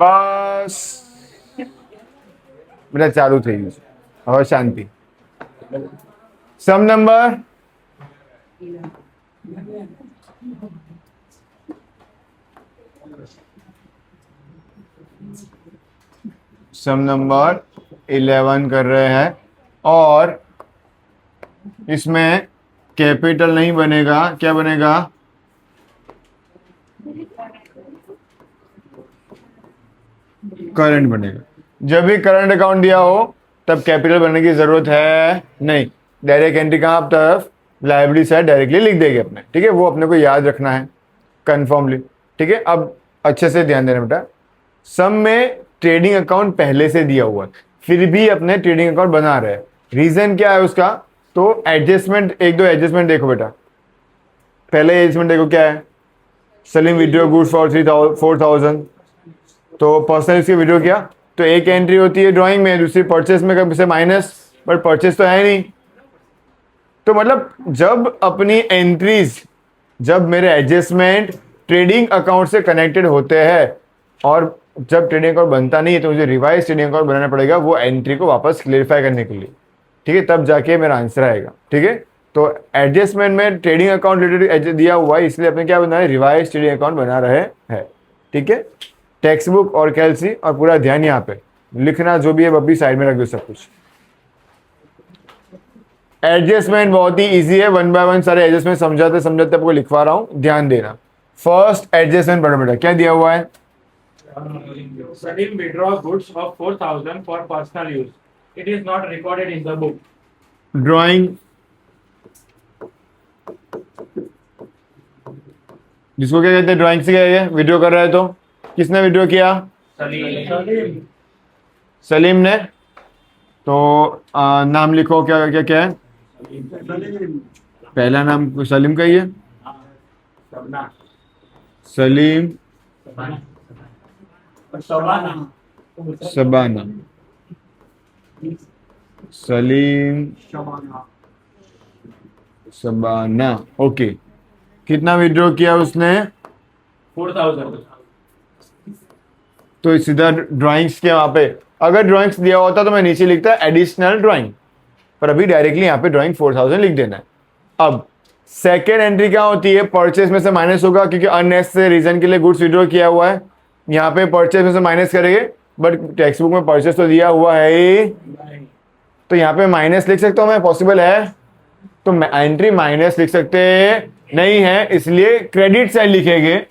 બસ બધા ચાલુ થઈ ગયું છે, હવે શાંતિ. સમ નંબર सम नंबर 11 कर रहे हैं और इसमें कैपिटल नहीं बनेगा, क्या बनेगा? करंट बनेगा. जब भी करंट अकाउंट दिया हो तब कैपिटल बनने की जरूरत है नहीं. डायरेक्ट एंट्री कहाँ आप तरफ लायबिलिटी साइड डायरेक्टली लिख देंगे अपने. ठीक है, वो अपने को याद रखना है कन्फर्मली. ठीक है, अब अच्छे से ध्यान देना बेटा. सम में ट्रेडिंग अकाउंट पहले से दिया हुआ है, फिर भी अपने ट्रेडिंग अकाउंट बना रहे हैं. रीजन क्या है उसका? तो एडजस्टमेंट, एक दो एडजस्टमेंट देखो बेटा. पहले एडजस्टमेंट देखो क्या है. सेलिंग विड्रॉ गुड्स फॉर 4,000, तो पर्सनल इसकी विड्रॉ किया तो एक एंट्री होती है ड्राइंग में, दूसरी परचेस में कब से माइनस, बट परचेस तो है नहीं. तो मतलब जब अपनी एंट्रीज, जब मेरे एडजस्टमेंट ट्रेडिंग अकाउंट से कनेक्टेड होते हैं और जब ट्रेडिंग अकाउंट बनता नहीं है तो मुझे रिवाइज ट्रेडिंग अकाउंट बनाना पड़ेगा वो एंट्री को वापस क्लियरिफाई करने के लिए. ठीक है, तब जाके मेरा आंसर आएगा. ठीक है, तो एडजस्टमेंट में ट्रेडिंग अकाउंट रिलेटेड दिया हुआ है, इसलिए अपने क्या बना है, रिवाइज ट्रेडिंग अकाउंट बना रहे हैं. ठीक है, टेक्स्ट बुक और कैलसी और पूरा ध्यान यहाँ पे लिखना, जो भी है बब्बी साइड में रख दो सब कुछ. एडजस्टमेंट बहुत ही इजी है, 1 बाय 1 सारे एडजस्टमेंट समझाते समझाते आपको लिखवा रहा हूं, ध्यान देना. फर्स्ट एडजस्टमेंट पढ़ो बेटा, क्या दिया हुआ है? Salim withdraw goods of 4,000 for personal use. It is not recorded in the book. Drawing, जिसको क्या कहते हैं, ड्राइंग से क्या है, विड्रॉ कर रहा है. तो किसने विड्रॉ किया? Salim. सलीम ने. तो नाम लिखो, क्या क्या क्या है? पहला नाम सलीम का ही है. Sabna. Salim Sabana. Shabana. Salim Shabana. Okay, कितना विड्रॉ किया उसने? 4,000. तो सीधा ड्राइंग्स के वहां पे, अगर ड्राइंग्स दिया होता तो मैं नीचे लिखता एडिशनल ड्राइंग, पर अभी डायरेक्टली यहाँ पे ड्राइंग 4,000 लिख देना है. अब सेकेंड एंट्री क्या होती है? परचेस में से माइनस होगा, क्योंकि अननेसेसरी रीजन के लिए गुड्स विड्रॉ किया हुआ है. यहाँ पे परचेस में से माइनस करेंगे, बट टेक्स्ट बुक में परचेस तो दिया हुआ है, तो यहाँ पे माइनस लिख सकता हूँ मैं, पॉसिबल है? तो एंट्री माइनस लिख सकते नहीं है, इसलिए क्रेडिट साइड लिखेंगे.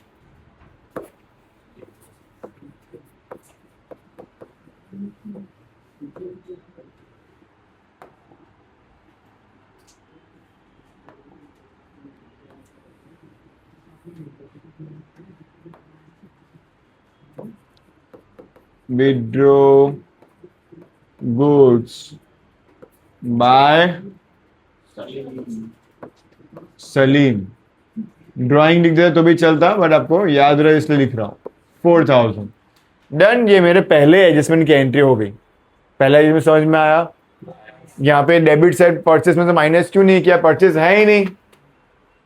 withdraw goods by Salim. Drawing लिख दे तो भी चलता, बट आपको याद रहे इसलिए लिख रहा हूं. 4,000 डन. ये मेरे पहले एडजस्टमेंट की एंट्री हो गई. पहला एडजस्टमेंट समझ में आया. यहाँ पे डेबिट साइड परचेस में से माइनस क्यों नहीं किया? परचेस है ही नहीं,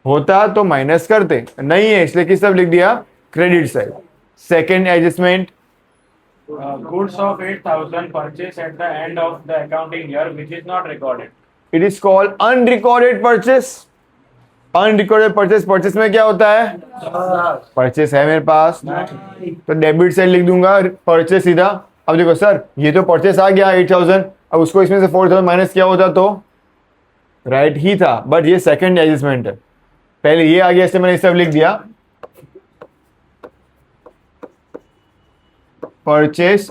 होता तो माइनस करते, नहीं है इसलिए किस सब लिख दिया? Credit side. Second adjustment, Goods of 8,000 purchased at the end of the accounting year, which is not recorded. It is called unrecorded purchase. Unrecorded purchase, purchase में क्या होता है? परचेस है मेरे पास, तो डेबिट साइड लिख दूंगा, परचेस सीधा. अब देखो सर, ये तो परचेस आ गया 8,000, अब उसको इसमें से 4,000 माइनस किया होता तो राइट ही था, बट ये सेकंड एडजस्टमेंट है. पहले ये आ गया इसलिए मैंने सब लिख दिया. परचेस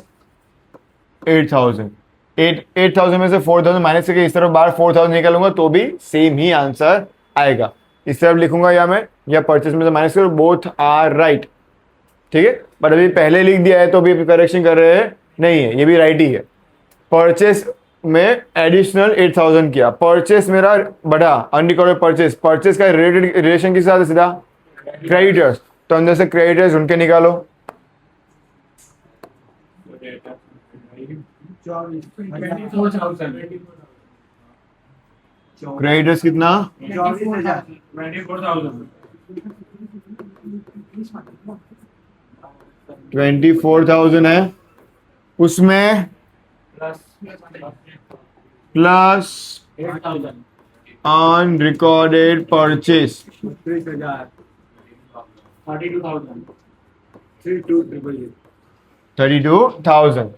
8,000, 8,000 में से 4,000 माइनस करके इस तरफ बाहर 4,000 निकालूंगा तो भी सेम ही आंसर आएगा. इस तरफ लिखूंगा या मैं, या परचेस में से माइनस करूँ, बोथ आर राइट. ठीक है, बट अभी पहले लिख दिया है तो अभी करेक्शन कर रहे हैं, नहीं है, ये भी राइट ही है. परचेस में एडिशनल 8,000 किया, परचेस मेरा बढ़ा, अनरिकॉर्डेड परचेस, परचेस का रिलेशन किसके साथ है? सीधा क्रेडिटर्स. तो अंदर से क्रेडिटर्स ढूंढ के निकालो. 24,000. क्रेडिटर्स कितना? 24,000. 24,000 है, उसमें plus plus 8,000. Unrecorded purchase 32,000. 32,000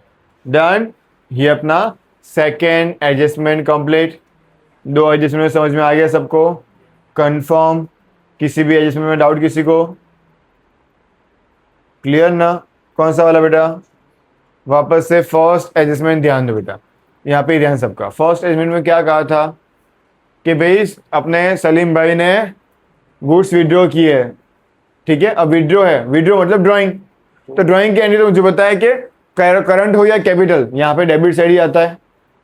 done. ये अपना सेकेंड एडजस्टमेंट कंप्लीट। दो एडजस्टमेंट समझ में आ गया सबको? कंफर्म? किसी भी एडजस्टमेंट में डाउट किसी को? क्लियर ना? कौन सा वाला बेटा? वापस से फर्स्ट एडजस्टमेंट ध्यान दो बेटा, यहाँ पे ही ध्यान सबका। फर्स्ट एडजस्टमेंट में क्या कहा था कि भाई अपने सलीम भाई ने गुड्स विड्रॉ किए है, ठीक है। अब विड्रॉ है, विड्रॉ मतलब ड्राइंग, तो ड्राइंग के एंट्री तो मुझे पता है कि करंट हो या कैपिटल, यहाँ पे डेबिट साइड ही आता है,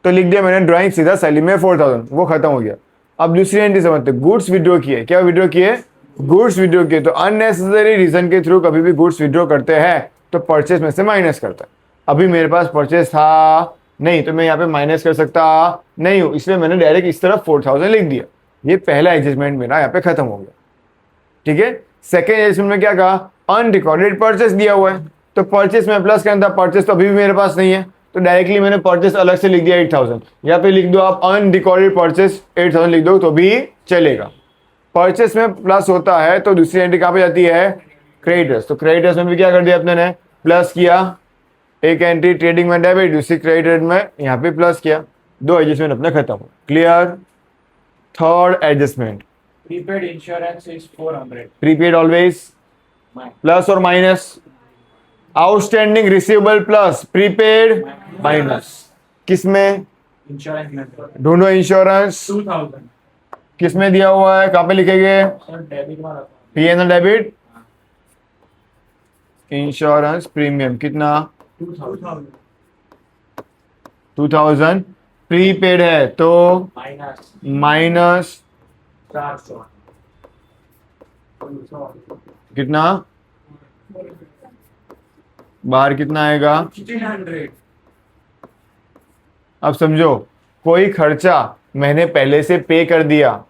तो लिख दिया मैंने ड्राइंग सीधा सलीम में 4,000, वो खत्म हो गया। अब दूसरी एंट्री समझते, गुड्स विड्रॉ किए। क्या विड्रॉ किए? गुड्स विड्रॉ किए। तो अननेसेसरी रीजन के थ्रू कभी भी गुड्स विड्रॉ करते हैं तो परचेस में से माइनस करता है। अभी मेरे पास परचेस था नहीं, तो मैं यहाँ पे माइनस कर सकता नहीं हूँ, इसलिए मैंने डायरेक्ट इस तरफ 4,000 लिख दिया। ये पहला एडजस्टमेंट मेरा यहाँ पे खत्म हो गया, ठीक है। सेकेंड एडजस्टमेंट में क्या कहा? अनरिकॉर्डेड परचेस दिया हुआ है, तो परचेस में प्लस करना था, परचेस तो अभी भी मेरे पास नहीं है, तो डायरेक्टली मैंने परचेस अलग से लिख दिया 8,000। यहाँ पे लिख दो आप अनरिकॉर्डेड परचेस 8,000 लिख दो तो भी चलेगा। परचेस में प्लस होता है तो दूसरी एंट्री कहाँ पे जाती है? क्रेडिटर्स। तो क्रेडिटर्स में भी क्या कर दिया अपने ने? प्लस किया। एक एंट्री ट्रेडिंग में डेबिट, दूसरी क्रेडिट में यहाँ पे प्लस किया। दो एडजस्टमेंट अपने खत्म हो। Clear? Third adjustment, Prepaid insurance is 400. Prepaid always plus और minus. Outstanding receivable plus, prepaid minus. किसमें? Insurance में ढूंढो इंश्योरेंस 2,000. किसमें दिया हुआ है, कहाँ पे लिखेंगे? Sir, debit में रखा. पीएनएल डेबिट, इंश्योरेंस प्रीमियम कितना? 2,000. 2,000 प्रीपेड है तो Minus माइनस 400. कितना? बाहर कितना आएगा? 1,500. अब समझो, कोई खर्चा मैंने पहले से पे कर दिया,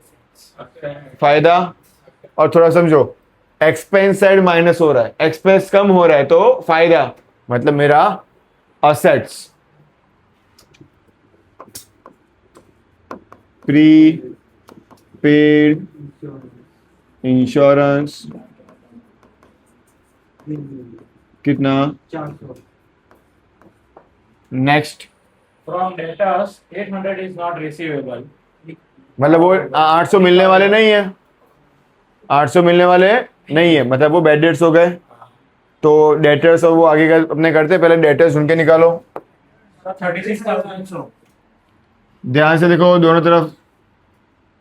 फायदा। और थोड़ा समझो, एक्सपेंस साइड माइनस हो रहा है, एक्सपेंस कम हो रहा है तो फायदा, मतलब मेरा असेट्स प्री पेड इंश्योरेंस कितना? 400. Next, From debtors, 800 is not receivable. मतलब वो 800 मिलने वाले नहीं है, 800 मिलने वाले नहीं है, मतलब वो बैड डेट्स हो गए। तो डेटर्स और वो आगे का अपने करते, पहले डेटर्स उनके निकालो। 36,000. ध्यान से देखो दोनों तरफ।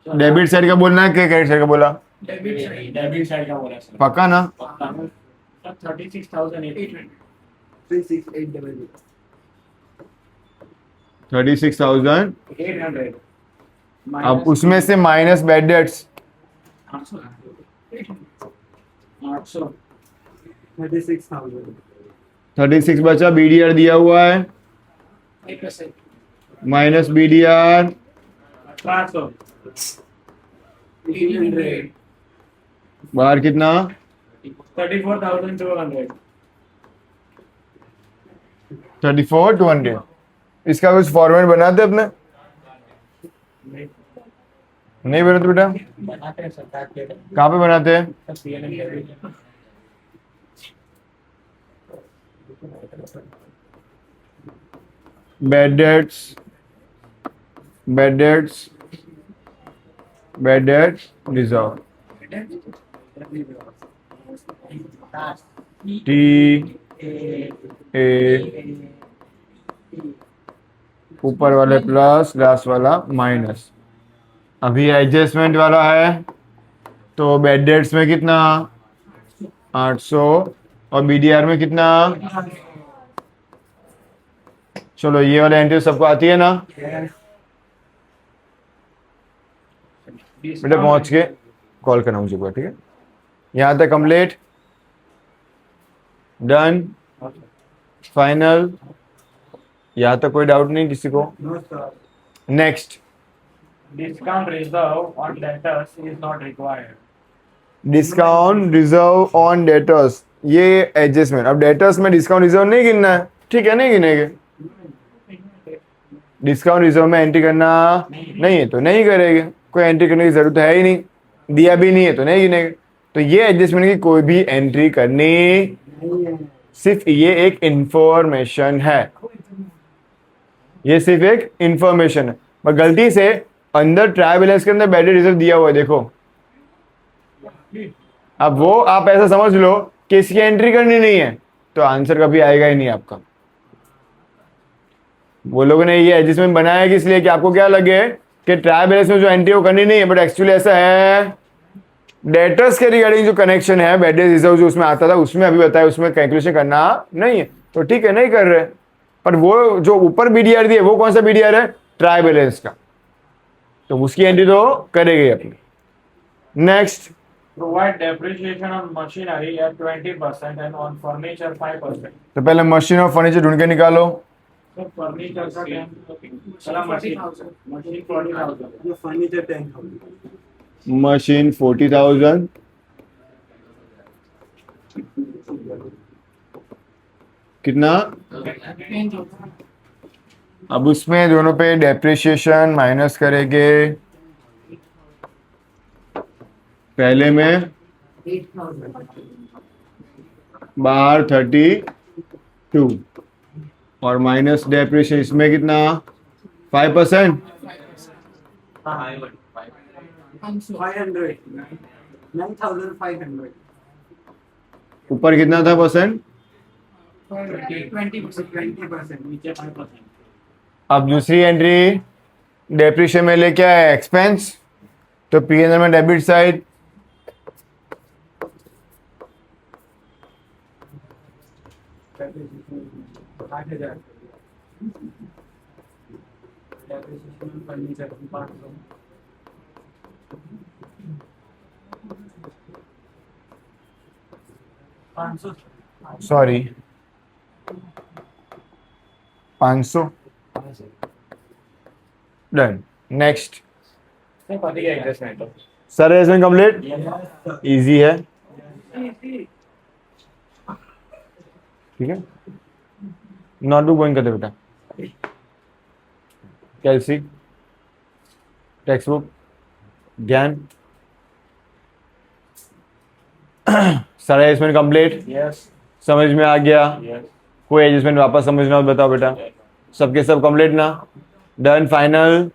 डेबिट साइड का बोलना है कि क्रेडिट साइड का बोला? डेबिट साइड का बोला सर. पक्का ना? 36,800. 36,000। 800. अब उसमें से माइनस बैड डेट्स 800. 36 बचा। बीडीआर दिया हुआ है, माइनस बीडीआर 400. 800. बाहर कितना? 34,200. 34,200। इसका कुछ फॉर्मेट बनाते अपने? नहीं बनाते बेटा? बनाते हैं सर, कहाँ पे बनाते हैं? Bad debts, bad debts, bad debt reserve, T A, ऊपर वाले प्लस, लास्ट वाला माइनस। अभी एडजस्टमेंट वाला है तो बैड डेट्स में कितना? 800 और बीडीआर में कितना? चलो ये वाला एंट्री सबको आती है ना? बेटा पहुंच के कॉल करना मुझे, ठीक है। यहाँ तक कंप्लीट, डन, फाइनल। यहाँ तक कोई डाउट नहीं किसी को? Next, Discount reserve on debtors is not required. Discount reserve on debtors ये एडजस्टमेंट। अब डेटर्स में डिस्काउंट रिजर्व नहीं गिनना है, ठीक है, नहीं गिनेगे। डिस्काउंट रिजर्व में एंट्री करना नहीं है तो नहीं करेंगे, कोई एंट्री करने की जरूरत है ही नहीं, दिया भी नहीं है तो नहीं गिनेगे। तो ये एडजस्टमेंट की कोई भी एंट्री करनी, सिर्फ ये एक इंफॉर्मेशन है, ये सिर्फ एक इंफॉर्मेशन है। पर गलती से अंदर ट्रायल बैलेंस के अंदर बैड डेट रिजर्व दिया हुआ है, देखो। अब वो आप ऐसा समझ लो कि इसकी एंट्री करनी नहीं है, तो आंसर कभी आएगा ही नहीं आपका। वो लोगों ने ये एडजस्टमेंट बनाया कि इसलिए कि आपको क्या लगे कि ट्रायल बैलेंस में जो एंट्री वो करनी नहीं है, बट एक्चुअली ऐसा है, डेटर्स के रिगार्डिंग जो कनेक्शन है बैड डेट रिजर्व जो उसमें आता था, उसमें अभी बताया उसमें कैलकुलेशन करना नहीं है, तो ठीक है, नहीं कर रहे। पर वो जो ऊपर बीडीआर दिया वो कौन सा बीडीआर है? ट्रायल बैलेंस का, तो उसकी एंट्री तो करेगी अपनी। Next, Provide depreciation on machinery at 20% and on furniture 5%. तो पहले मशीन और फर्नीचर ढूंढ के निकालो। So furniture का 10, चला machine 40,000. ये फर्नीचर 10,000 मशीन 40,000, कितना? अब उसमें दोनों पे डेप्रिसिएशन माइनस करेंगे। पहले में बाहर 32 और माइनस डेप्रिसिएशन, इसमें कितना? 5%। 500 9,500 ऊपर कितना था परसेंट? 20% नीचे 5%. अब दूसरी एंट्री डेप्रिसिएशन में ले क्या है? एक्सपेंस, तो पीएनएल में debit side, furniture 500 sorry 500। Done. Next पति का एडजस्टमेंट. सर, इसमें कंप्लीट, इजी है, ठीक है। नोटबुक गोइंग करते बेटा, कैलसी, टेक्स्ट बुक, ज्ञान। सारा एडजस्टमेंट कंप्लीट, Yes. समझ में आ गया? Yes. कोई एडजस्टमेंट वापस समझना हो बताओ बेटा। सबके सब कंप्लीट ना? Done, final.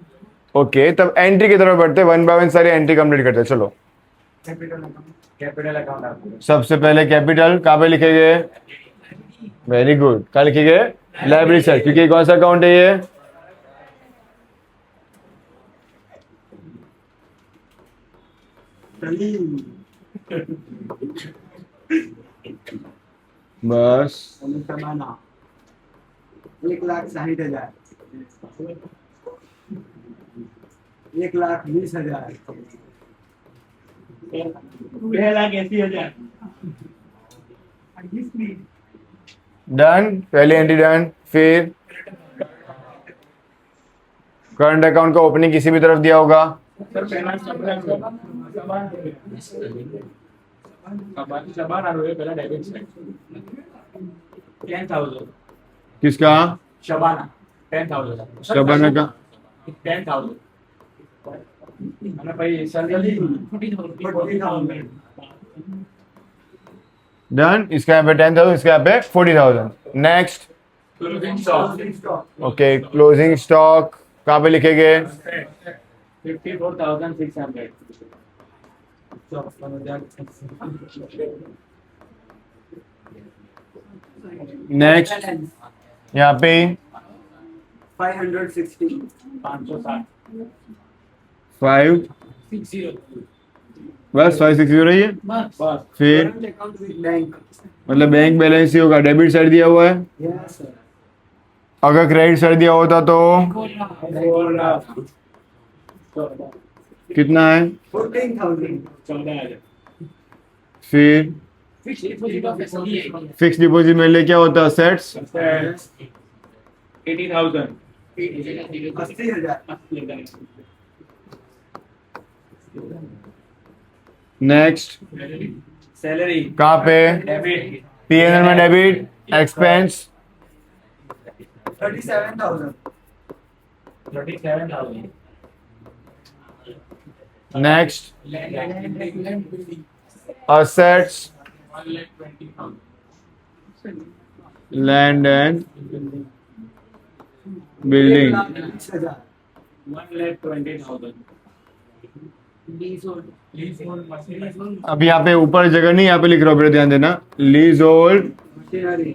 ओके, तब एंट्री की तरफ बढ़ते, वन बाय वन सारी एंट्री कंप्लीट करते हैं। चलो, कैपिटल अकाउंट आपको. सबसे पहले कैपिटल कहाँ पे लिखेंगे? वेरी गुड, कहाँ लिखेंगे? लाइब्रेरी साइड, क्योंकि ये कौन सा अकाउंट है ये? बस 1,60,000 1,20,000 2,80,000. डन, पहली एंट्री डन। फिर करंट अकाउंट का ओपनिंग किसी भी तरफ दिया होगा, सर पहला शबान आ रहा है, पहला डेबिट साइड 10,000. किसका? शबाना 10,000. शबाना का 10,000. हमें भाई सैलरी 40,000. डन। इसका यहाँ पे 10,000, इसका यहाँ पे 40,000। Next, closing stock okay, closing stock कहाँ पे लिखेंगे? 54,600. नेक्स्ट, यहाँ पे 560 560. 5, बस 560 रही है। बस फिर अकाउंट विद बैंक मतलब बैंक बैलेंस ही होगा, डेबिट साइड दिया हुआ है। यस सर अगर क्रेडिट साइड दिया होता तो कितना है? 14,000 14,000. फिर फिक्स डिपॉजिट में ले क्या होता है? सेट्स, 80,000. 80,000 नेक्स्ट सैलरी कहाँ पे? डेबिट P&L में debit, expense 37,000. 37,000 next assets, 1,20,000 land and building 1,20,000. 1,20,000 lease hold machine अब यहाँ पे ऊपर जगह नहीं, यहाँ पे लिख रहा हूँ, ध्यान देना। Lease hold Machinery.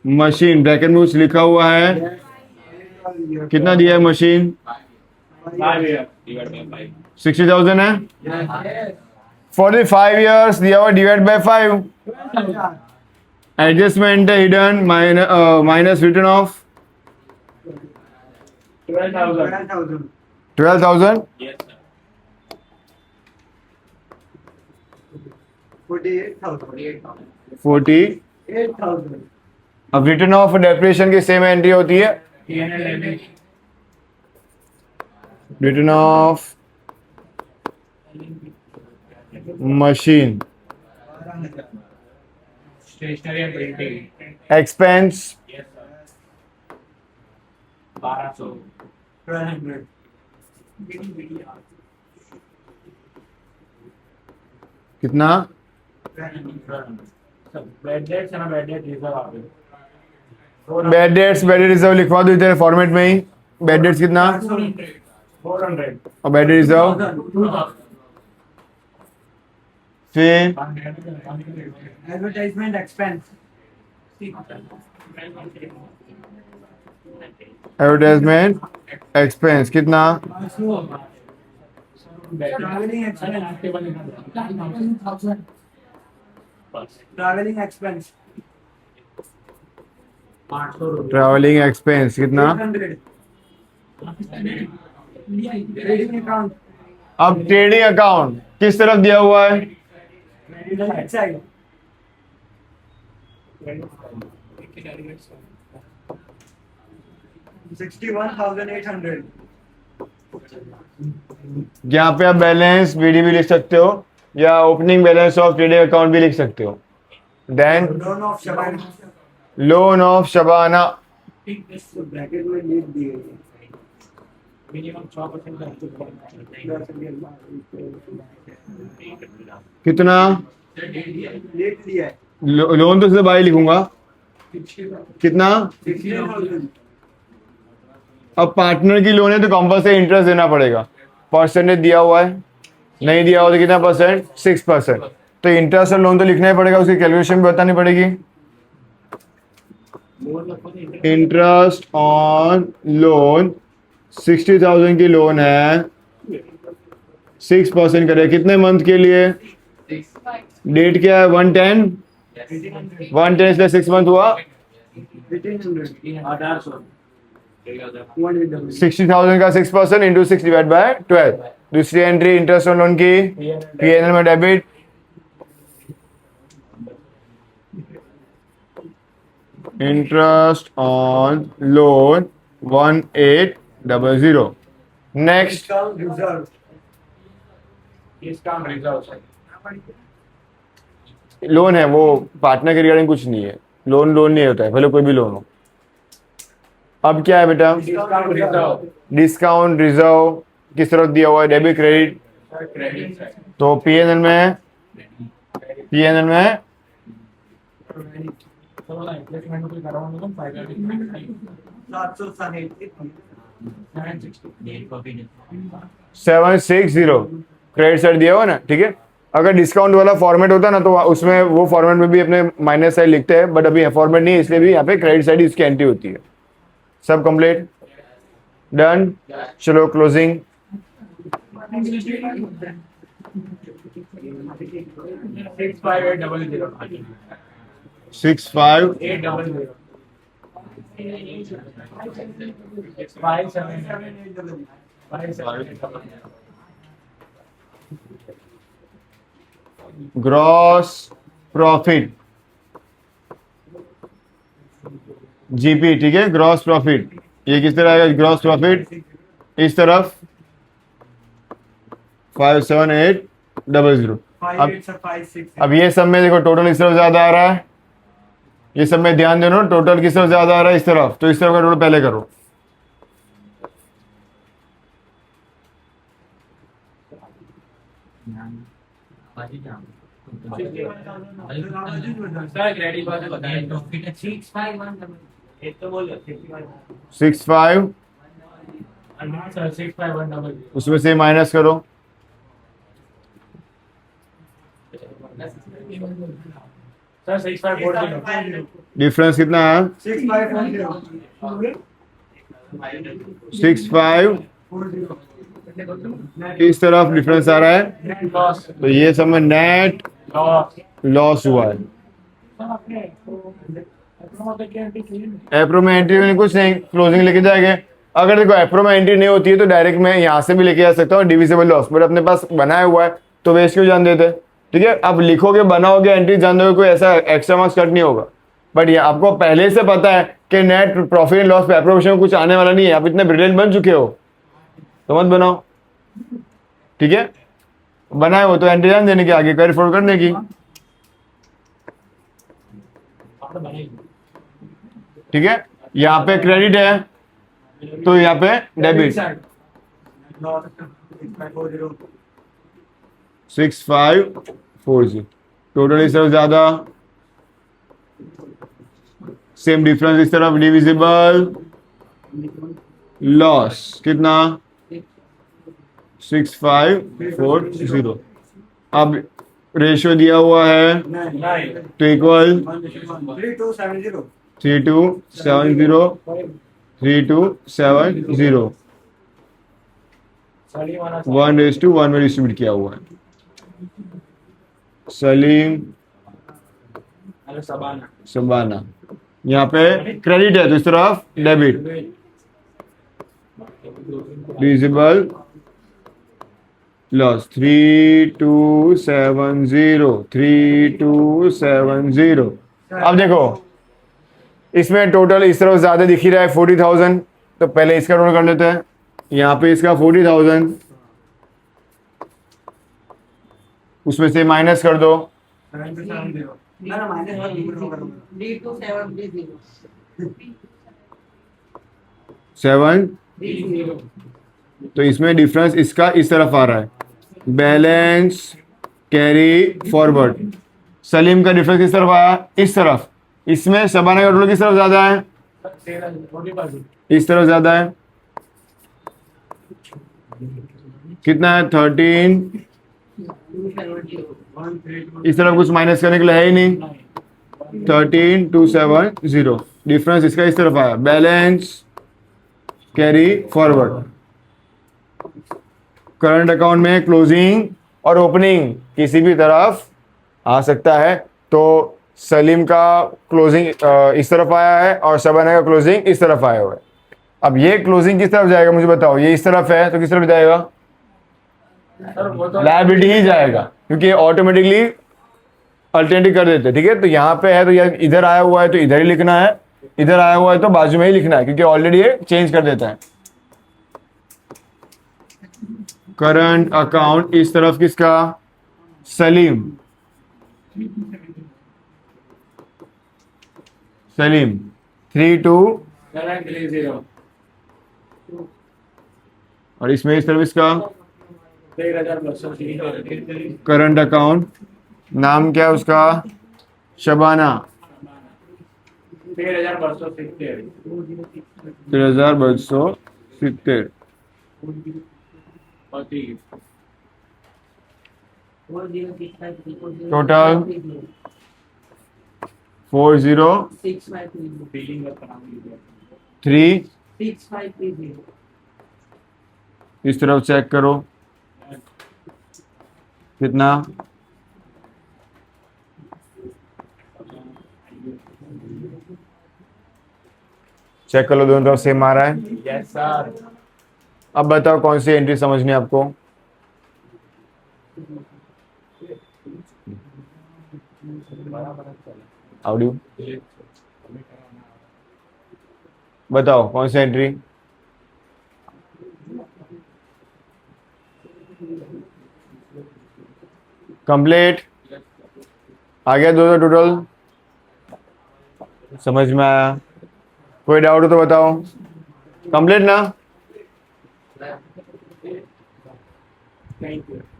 Machine bracket में कुछ लिखा हुआ है, Yes. कितना दिया है मशीन? 5 years divided by 5 60,000 है। Yes. 45 years दिया हुआ, डिवाइड बाय 5। 12,000. एडजस्टमेंट है hidden, minus return of 12,000 12,000. 12,000, yes sir 48,000. 40। 8,000. अब रिटर्न ऑफ डेप्रिसिएशन की सेम एंट्री होती है, P&L debit return of machine, 12,000. stationery and printing expense yes sir 1200 1200. कितना? 1200. Bad debts ना बैड डेट रिजर्व आ गए बैड डेट्स, बैड रिजर्व लिखवा दो इधर फॉर्मेट में ही। बैड डेट्स कितना 400 और बैड रिजर्व 2,000. फिर Advertisement expense. एडवर्टाइजमेंट एक्सपेंस कितना? Traveling expense. Traveling expense. 500 रुपए ट्रैवलिंग एक्सपेंस कितना? 800. Trading account. अब ट्रेडिंग अकाउंट किस तरफ दिया हुआ है? Right side. 61,800. यहाँ पे आप बैलेंस बीडीबी लिख सकते हो या opening balance of trading account भी लिख सकते हो। Then Loan of Shabana. Loan of Shabana तो ब्रैकेट में लिख दिए मिनिमम 6% का कितना? लिख दिया है लोन तो सिर्फ बाई लिखूंगा, कितना? 16,000. अब पार्टनर की लोन है तो कंपल्सरी इंटरेस्ट देना पड़ेगा। परसेंटेज दिया हुआ है, नहीं दिया हुआ तो कितना परसेंट? 6%। तो इंटरेस्ट और लोन तो लिखना ही पड़ेगा, उसकी कैलकुलेशन भी बतानी पड़ेगी। इंटरेस्ट ऑन लोन 60,000 की लोन है, 6% करे, कितने मंथ के लिए? डेट क्या है? 110, 110 से 6 मंथ हुआ 1,800. 1800 60,000 का 6% इंटू 6 डिवाइड बाय 12। दूसरी एंट्री इंटरेस्ट ऑन लोन की पीएनएल में debit, interest on loan 1800। Next Discount reserve. Discount reserve loan है, वो पार्टनर के रिगार्डिंग कुछ नहीं है। लोन नहीं होता है, भले कोई भी लोन हो। अब क्या है बेटा? डिस्काउंट रिजर्व डिस्काउंट रिजर्व किस तरफ दिया हुआ है? Debit credit. क्रेडिट साइड तो पीएनएल में तो ना रिप्लेसमेंट को कराऊंगा तो फायदा 760 क्रेडिट साइड दिया हुआ ना, ठीक है। अगर डिस्काउंट वाला फॉर्मेट होता ना तो उसमें वो फॉर्मेट में भी अपने माइनस साइड लिखते हैं, बट अभी फॉर्मेट नहीं है, इसलिए भी यहाँ पे क्रेडिट साइड इसकी एंट्री होती है। सब कंप्लीट, डन। चलो क्लोजिंग। 65800 65 800 ग्रॉस प्रॉफिट जीपी, ठीक है। ग्रॉस प्रॉफिट ये किस तरह आएगा? ग्रॉस प्रॉफिट इस तरफ 57800। 5 8 से 5 6 अब ये सब में देखो टोटल इस तरफ ज्यादा आ रहा है, ये सब में ध्यान देना, टोटल किस तरफ ज्यादा आ रहा है, इस तरफ, तो इस तरफ का टोटल पहले करो। सर क्रेडिट बात बताइए प्रॉफिट है 651 एक तो बोल 6 5 सर 651 उसमें से माइनस करो, सर 6540 डिफरेंस कितना है, 6 5 4 0 6 5 इस तरफ डिफरेंस आ रहा है, लॉस तो ये सब में नेट लॉस लॉस हुआ है। आपने एप्रो में एंट्री में कुछ नहीं, क्लोजिंग लेके जाएंगे। अगर देखो एप्रो में एंट्री नहीं होती है तो डायरेक्ट मैं यहाँ से भी लेके आ सकता हूँ डिविजिबल लॉस, बट अपने पास बनाया हुआ है तो वेस्ट क्यों जान देते, ठीक है। अब लिखोगे बनाओगे एंट्री जान दोगे, कोई ऐसा एक्स्ट्रा मार्क्स कट नहीं होगा, बट ये आपको पहले से पता है कि नेट प्रॉफिट एंड लॉस पे एप्रोवेशन में कुछ आने वाला नहीं है, आप इतने ब्रिलियंट बन चुके हो तो मत बनाओ, ठीक है। बनाए हो तो एंट्री जान देने की, आगे कैरी फॉरवर्ड करने की, ठीक है। यहाँ पे क्रेडिट है तो यहाँ पे डेबिट, 6540 टोटल इस तरफ ज्यादा, सेम डिफरेंस इस तरफ, डिविजिबल लॉस कितना 6540। अब रेशियो दिया हुआ है 9 तो इक्वल 3270 3270 3270 1:1 में डिस्ट्रीब्यूट किया हुआ है। सलीम शबाना, यहाँ पे क्रेडिट है तो इस तरफ डेबिट, डिविजिबल लॉस 3270। अब देखो इसमें टोटल इस तरफ ज्यादा दिख ही रहा है 40,000, तो पहले इसका टोटल कर लेते हैं। यहाँ पे इसका 40,000, उसमें से माइनस कर दो, 770 ना माइनस 7, तो इसमें डिफरेंस इसका इस तरफ आ रहा है, बैलेंस कैरी फॉरवर्ड। सलीम का डिफरेंस किस तरफ आया, इस तरफ, इसमें शबाना का टोटल किस तरफ ज्यादा है, इस तरफ ज्यादा है, कितना है 13, इस तरफ कुछ माइनस करने के लिए है ही नहीं, 13270 डिफरेंस इसका इस तरफ आया, balance carry forward. Current account में क्लोजिंग और ओपनिंग किसी भी तरफ आ सकता है, तो सलीम का क्लोजिंग इस तरफ आया है और शबाना का क्लोजिंग इस तरफ आया हुआ है। अब ये क्लोजिंग किस तरफ जाएगा मुझे बताओ, ये इस तरफ है तो किस तरफ जाएगा, लायबिलिटी ही जाएगा, क्योंकि ऑटोमेटिकली अल्टरनेटिव कर देते हैं, ठीक है। तो यहाँ पे है तो यार इधर आया हुआ है तो इधर ही लिखना है, इधर आया हुआ है तो बाजू में ही लिखना है, क्योंकि ऑलरेडी ये चेंज कर देता है। करंट अकाउंट इस तरफ किसका, सलीम, सलीम 32, और इसमें इस तरफ इसका करंट अकाउंट, नाम क्या है उसका, शबाना 13,270 टोटल 403। इस तरफ चेक करो कितना, चेक कर लो दोनों तरफ सेम आ रहा है। Yes sir. अब बताओ कौन सी एंट्री समझनी है आपको, ऑडियो बताओ कौन सी एंट्री, कंप्लीट। आ गया 200 टोटल, समझ में आया? कोई डाउट हो तो बताओ। कंप्लीट ना? Thank you.